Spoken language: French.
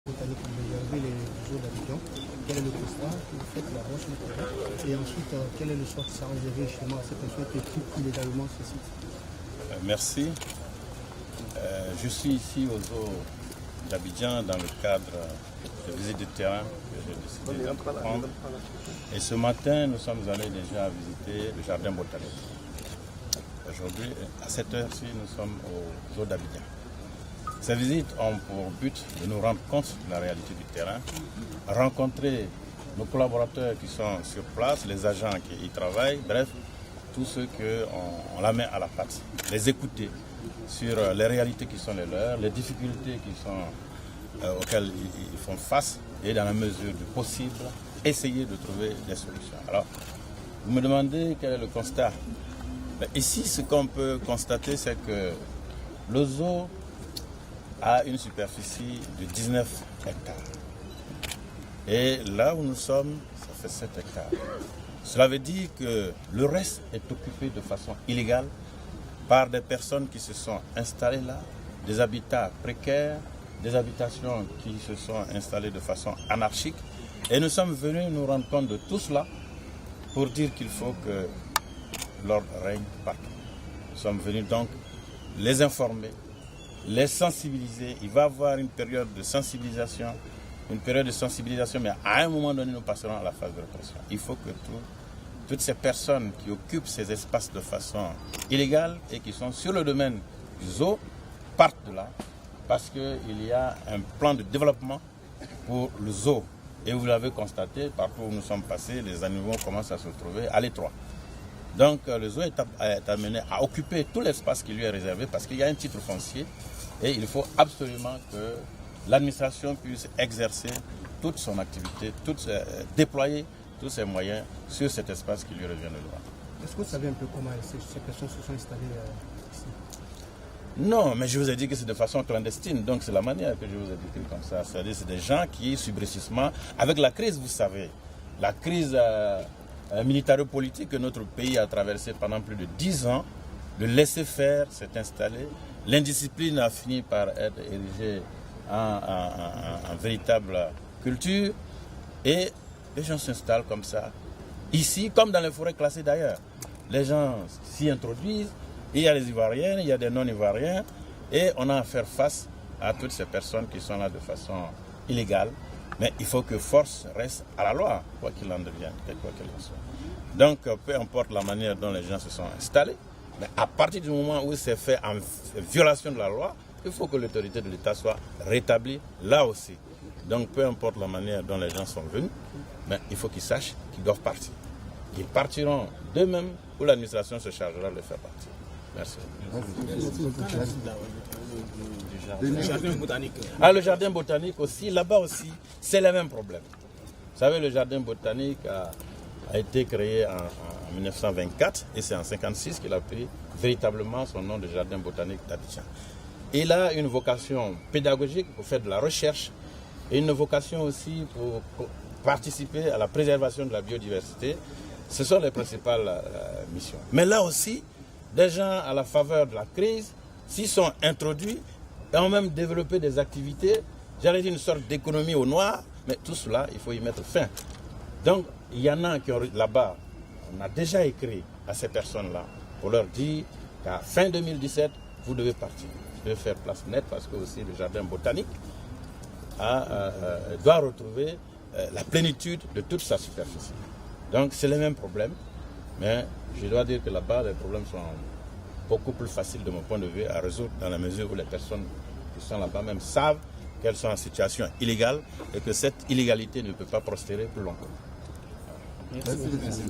Botanique, vous avez les eaux d'Abidjan. Quel est le constat que vous faites là-bas sur le terrain? Et ensuite, quel est le sort qui sera réservé justement à ces personnes qui occupent illégalement ce site? Merci. Je suis ici aux eaux d'Abidjan dans le cadre de visite de terrain que j'ai décidé d'entreprendre. Et ce matin, nous sommes allés déjà visiter le jardin botanique. Aujourd'hui, à cette heure-ci, nous sommes aux eaux d'Abidjan. Ces visites ont pour but de nous rendre compte de la réalité du terrain, rencontrer nos collaborateurs qui sont sur place, les agents qui y travaillent, bref, tous ceux qu'on la met à la patte, les écouter sur les réalités qui sont les leurs, les difficultés auxquelles ils font face et dans la mesure du possible, essayer de trouver des solutions. Alors, vous me demandez quel est le constat. Ici, ce qu'on peut constater, c'est que le zoo a une superficie de 19 hectares. Et là où nous sommes, ça fait 7 hectares. Cela veut dire que le reste est occupé de façon illégale par des personnes qui se sont installées là, des habitats précaires, des habitations qui se sont installées de façon anarchique. Et nous sommes venus nous rendre compte de tout cela pour dire qu'il faut que l'ordre règne partout. Nous sommes venus donc les informer, les sensibiliser. Il va y avoir une période de sensibilisation, mais à un moment donné, nous passerons à la phase de répression. Il faut que toutes ces personnes qui occupent ces espaces de façon illégale et qui sont sur le domaine du zoo partent de là, parce qu'il y a un plan de développement pour le zoo. Et vous l'avez constaté, partout où nous sommes passés, les animaux commencent à se trouver à l'étroit. Donc le zoo est amené à occuper tout l'espace qui lui est réservé parce qu'il y a un titre foncier et il faut absolument que l'administration puisse exercer toute son activité, déployer tous ses moyens sur cet espace qui lui revient de droit. Est-ce que vous savez un peu comment ces personnes se sont installées ici? Non, mais je vous ai dit que c'est de façon clandestine, donc c'est la manière que je vous ai dit comme ça. C'est-à-dire c'est des gens qui, subrepticement, avec la crise, vous savez, la crise militaro-politique que notre pays a traversée pendant plus de 10 ans, le laisser-faire s'est installé, l'indiscipline a fini par être érigée en véritable culture, et les gens s'installent comme ça, ici comme dans les forêts classées d'ailleurs. Les gens s'y introduisent, il y a les Ivoiriens, il y a des non-Ivoiriens, et on a à faire face à toutes ces personnes qui sont là de façon illégale. Mais il faut que force reste à la loi, quoi qu'il en devienne, quoi qu'il en soit. Donc, peu importe la manière dont les gens se sont installés, mais à partir du moment où c'est fait en violation de la loi, il faut que l'autorité de l'État soit rétablie là aussi. Donc, peu importe la manière dont les gens sont venus, mais il faut qu'ils sachent qu'ils doivent partir. Ils partiront d'eux-mêmes ou l'administration se chargera de les faire partir. Merci. Le jardin botanique. Ah, le jardin botanique aussi, là-bas aussi, c'est le même problème. Vous savez, le jardin botanique a été créé en 1924 et c'est en 1956 qu'il a pris véritablement son nom de jardin botanique d'Abidjan. Il a une vocation pédagogique pour faire de la recherche et une vocation aussi pour participer à la préservation de la biodiversité. Ce sont les principales missions. Mais là aussi, des gens à la faveur de la crise s'y sont introduits et ont même développé des activités, j'allais dire une sorte d'économie au noir, mais tout cela, il faut y mettre fin. Donc, il y en a qui ont là-bas, on a déjà écrit à ces personnes-là pour leur dire qu'à fin 2017, vous devez partir. Vous devez faire place nette parce que aussi le jardin botanique doit retrouver la plénitude de toute sa superficie. Donc, c'est le même problème, mais je dois dire que là-bas, les problèmes sont beaucoup plus faciles de mon point de vue à résoudre dans la mesure où les personnes qui sont là-bas même savent qu'elles sont en situation illégale et que cette illégalité ne peut pas prospérer plus longtemps. Merci.